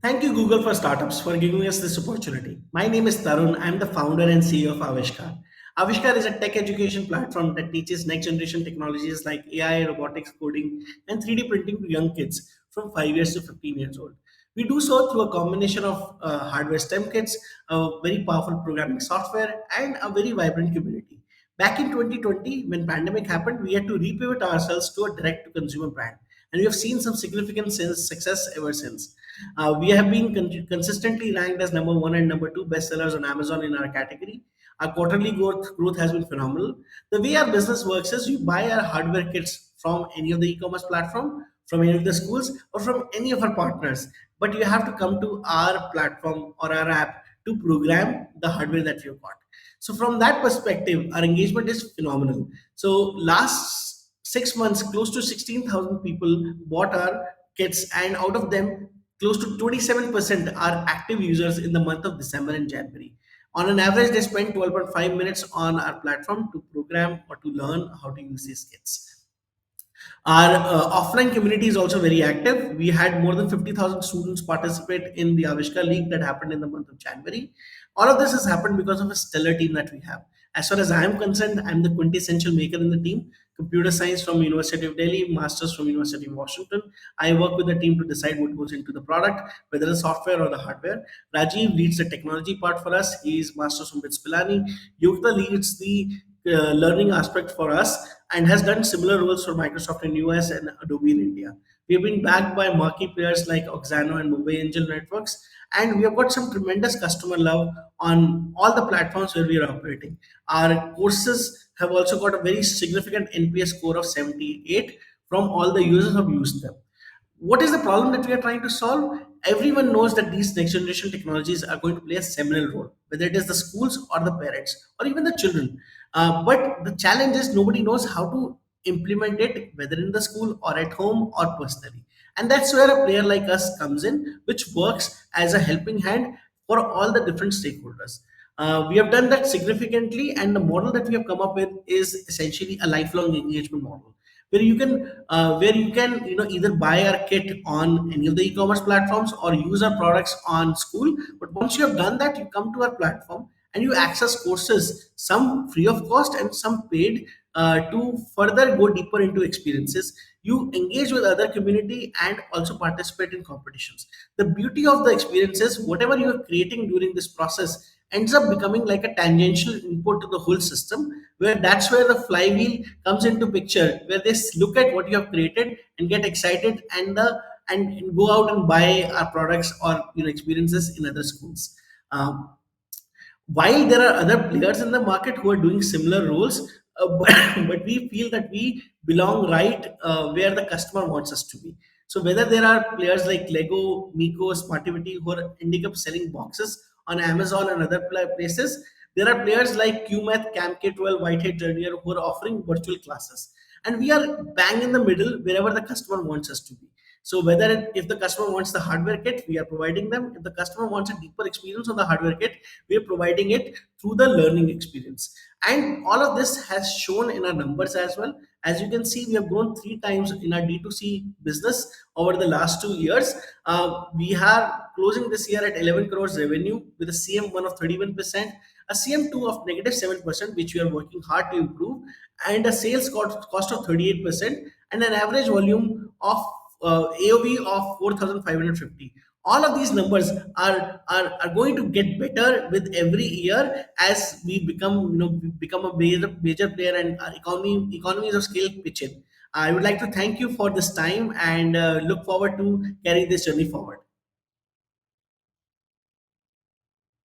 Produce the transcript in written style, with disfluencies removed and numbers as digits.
Thank you, Google for Startups, for giving us this opportunity. My name is Tarun. I'm the founder and CEO of Avishkaar. Avishkaar is a tech education platform that teaches next generation technologies like AI, robotics, coding, and 3D printing to young kids from 5 years to 15 years old. We do so through a combination of hardware STEM kits, a very powerful programming software, and a very vibrant community. Back in 2020, when pandemic happened, we had to repivot ourselves to a direct-to-consumer brand, and we have seen some significant success ever since. We have been consistently ranked as number one and number two bestsellers on Amazon in our category. Our quarterly growth has been phenomenal. The way our business works is you buy our hardware kits from any of the e-commerce platform, from any of the schools, or from any of our partners. But you have to come to our platform or our app to program the hardware that you've got. So from that perspective, our engagement is phenomenal. So last 6 months, close to 16,000 people bought our kits, and out of them, close to 27% are active users in the month of December and January. On an average, they spend 12.5 minutes on our platform to program or to learn how to use these kits. Our offline community is also very active. We had more than 50,000 students participate in the Avishka League that happened in the month of January. All of this has happened because of a stellar team that we have. As far as I am concerned, I'm the quintessential maker in the team. Computer science from University of Delhi, masters from University of Washington. I work with the team to decide what goes into the product, whether the software or the hardware. Rajiv leads the technology part for us. He is masters from BITS Pilani. Yogita leads the learning aspect for us and has done similar roles for Microsoft in US and Adobe in India. We have been backed by marquee players like Oxano and Mumbai Angel Networks, and we have got some tremendous customer love on all the platforms where we are operating. Our courses have also got a very significant NPS score of 78 from all the users who have used them. What is the problem that we are trying to solve? Everyone knows that these next generation technologies are going to play a seminal role, whether it is the schools or the parents or even the children. But the challenge is nobody knows how to implement it, whether in the school or at home or personally. And that's where a player like us comes in, which works as a helping hand for all the different stakeholders. We have done that significantly, and the model that we have come up with is essentially a lifelong engagement model where you can either buy our kit on any of the e-commerce platforms or use our products on school. But once you have done that, you come to our platform and you access courses, some free of cost and some paid, to further go deeper into experiences. You engage with other community and also participate in competitions. The beauty of the experience is whatever you are creating during this process ends up becoming like a tangential input to the whole system, where that's where the flywheel comes into picture, where they look at what you have created and get excited and go out and buy our products or experiences in other schools. um, while there are other players in the market who are doing similar roles, but, but we feel that we belong right where the customer wants us to be. So whether there are players like Lego, Miko, Smartivity who are ending up selling boxes on Amazon and other places, there are players like QMath, CamK12, Whitehead Journey who are offering virtual classes. And we are bang in the middle wherever the customer wants us to be. So if the customer wants the hardware kit, we are providing them. If the customer wants a deeper experience on the hardware kit, we are providing it through the learning experience. And all of this has shown in our numbers as well. As you can see, we have grown three times in our D2C business over the last 2 years. We are closing this year at 11 crores revenue with a CM1 of 31%, a CM2 of -7%, which we are working hard to improve, and a sales cost of 38%, and an average volume of AOV of 4,550. All of these numbers are going to get better with every year as we become a major player and our economies of scale pitch in. I would like to thank you for this time and look forward to carry this journey forward.